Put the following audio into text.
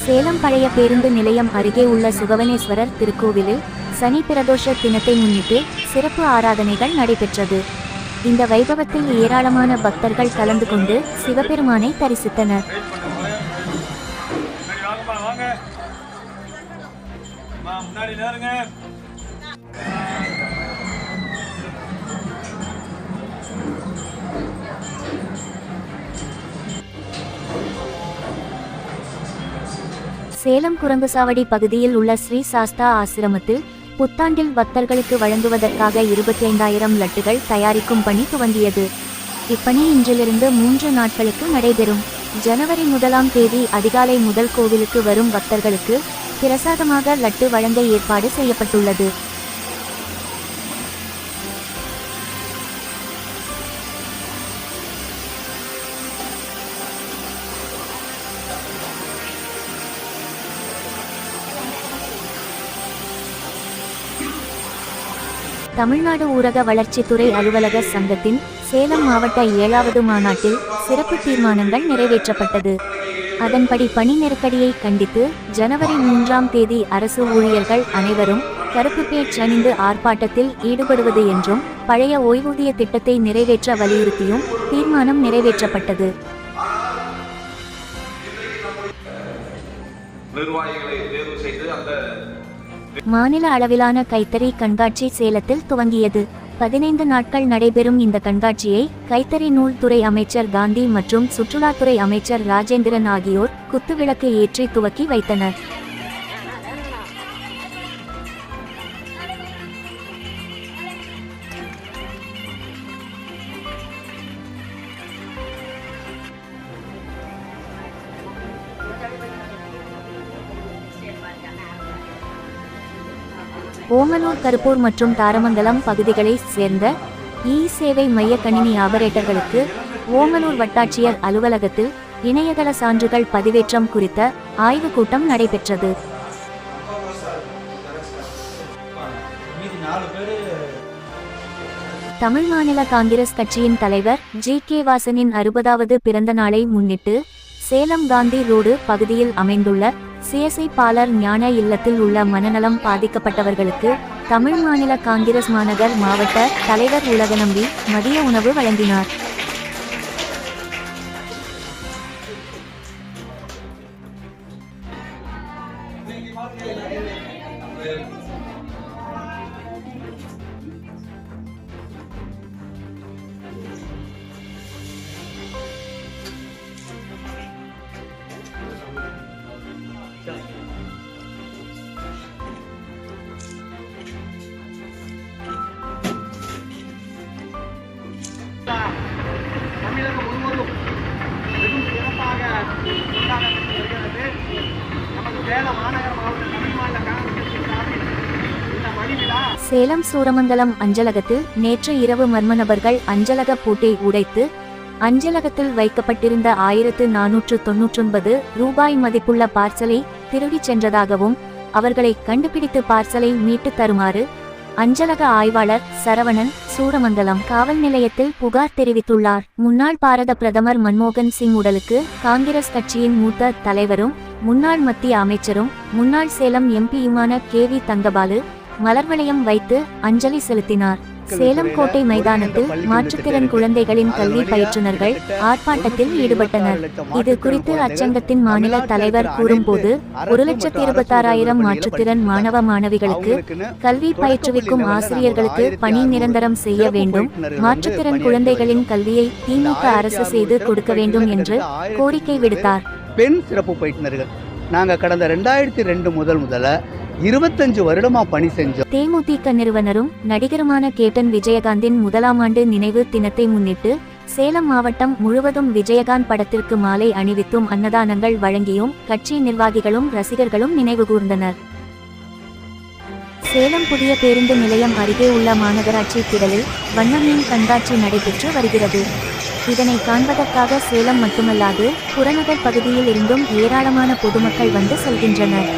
சேலம் பழைய பேருந்து நிலையம் அருகே உள்ள சுகவனேஸ்வரர் திருக்கோவிலில் சனி பிரதோஷ தினத்தை முன்னிட்டு சிறப்பு ஆராதனைகள் நடைபெற்றது. இந்த வைபவத்தில் ஏராளமான பக்தர்கள் கலந்து கொண்டு சிவபெருமானை தரிசித்தனர். சேலம் குரங்குசாவடி பகுதியில் உள்ள ஸ்ரீ சாஸ்தா ஆசிரமத்தில் புத்தாண்டில் பக்தர்களுக்கு வழங்குவதற்காக 25,000 லட்டுகள் தயாரிக்கும் பணி துவங்கியது. இப்பணி இன்றிலிருந்து 3 நாட்களுக்கு நடைபெறும். ஜனவரி 1ஆம் தேதி அதிகாலை முதல் கோவிலுக்கு வரும் பக்தர்களுக்கு பிரசாதமாக லட்டு வழங்க ஏற்பாடு செய்யப்பட்டுள்ளது. தமிழ்நாடு ஊரக வளர்ச்சித்துறை அலுவலக சங்கத்தின் சேலம் மாவட்ட 7வது மாநாட்டில் சிறப்பு தீர்மானங்கள் நிறைவேற்றப்பட்டது. அதன்படி பணி நெருக்கடியை கண்டித்து ஜனவரி 3ஆம் தேதி அரசு ஊழியர்கள் அனைவரும் கருப்பு பேட்ஜ் அணிந்து ஆர்ப்பாட்டத்தில் ஈடுபடுவது என்றும் பழைய ஓய்வூதிய திட்டத்தை நிறைவேற்ற வலியுறுத்தியும் தீர்மானம் நிறைவேற்றப்பட்டது. மாநில அளவிலான கைத்தறி கண்காட்சி சேலத்தில் துவங்கியது. 15 நாட்கள் நடைபெறும் இந்த கண்காட்சியை கைத்தறி நூல் துறை அமைச்சர் காந்தி மற்றும் சுற்றுலாத்துறை அமைச்சர் ராஜேந்திரன் ஆகியோர் குத்துவிளக்கு ஏற்றி துவக்கி வைத்தனர். ஓமலூர், கருப்பூர் மற்றும் தாரமங்கலம் பகுதிகளைச் சேர்ந்த சேவை மைய கணினி ஆபரேட்டர்களுக்கு ஓமலூர் வட்டாட்சியர் அலுவலகத்தில் இணையதள சான்றுகள் பதிவேற்றம் குறித்த ஆய்வுக் கூட்டம் நடைபெற்றது. தமிழ் மாநில காங்கிரஸ் கட்சியின் தலைவர் ஜி.கே. வாசனின் 60வது பிறந்த நாளை முன்னிட்டு சேலம் காந்தி ரோடு பகுதியில் அமைந்துள்ள சிஎஸ்ஐ பாலர் ஞான இல்லத்தில் உள்ள மனநலம் பாதிக்கப்பட்டவர்களுக்கு தமிழ் மாநில காங்கிரஸ் மாநகர் மாவட்ட தலைவர் உலகநம்பி மதிய உணவு வழங்கினார். சேலம் சூரமங்கலம் அஞ்சலகத்தில் நேற்று இரவு மர்ம நபர்கள் அஞ்சலக பூட்டை உடைத்து அஞ்சலகத்தில் வைக்கப்பட்டிருந்த 1499 ரூபாய் மதிப்புள்ள பார்சலை திருடிச் சென்றதாகவும் அவர்களை கண்டுபிடித்து பார்சலை மீட்டு தருமாறு அஞ்சலக ஆய்வாளர் சரவணன் சூரமங்கலம் காவல் நிலையத்தில் புகார் தெரிவித்துள்ளார். முன்னாள் பாரத பிரதமர் மன்மோகன் சிங் உடலுக்கு காங்கிரஸ் கட்சியின் மூத்த தலைவரும் முன்னாள் மத்திய அமைச்சரும் முன்னாள் சேலம் எம்பியுமான KV தங்கபாலு மலர்வளையம் வைத்து அஞ்சலி செலுத்தினார். சேலம் கோட்டை மைதானத்தில் மாற்றுத்திறன் குழந்தைகளின் கல்வி பயிற்றுனர்கள் ஆர்ப்பாட்டத்தில் ஈடுபட்டனர். இது குறித்து அச்சங்கத்தின் மாநில தலைவர் கூறும்போது 1,26,000 மாற்றுத்திறன் மாணவ மாணவிகளுக்கு கல்வி பயிற்றுவிக்கும் ஆசிரியர்களுக்கு பணி நிரந்தரம் செய்ய வேண்டும், மாற்றுத்திறன் குழந்தைகளின் கல்வியை திமுக அரசு செய்து கொடுக்க வேண்டும் என்று கோரிக்கை விடுத்தார். பெண் சிறப்பு பயிற்றுனர்கள் நாங்கள் கடந்த 2002 முதல்ல 25 வருடமா பணி செஞ்சோம். தேமுதிக நிறுவனரும் நடிகருமான கேப்டன் விஜயகாந்தின் 1ஆம் ஆண்டு நினைவு தினத்தை முன்னிட்டு சேலம் மாவட்டம் முழுவதும் விஜயகாந்த் படத்திற்கு மாலை அணிவித்தும் அன்னதானங்கள் வழங்கியும் கட்சி நிர்வாகிகளும் ரசிகர்களும் நினைவு கூர்ந்தனர். சேலம் புதிய பேருந்து நிலையம் அருகே உள்ள மாநகராட்சி திடலில் வண்ணமீன் கண்காட்சி நடைபெற்று வருகிறது. இதனை காண்பதற்காக சேலம் மட்டுமல்லாது புறநகர் பகுதியில் இருந்தும் ஏராளமான பொதுமக்கள் வந்து செல்கின்றனர்.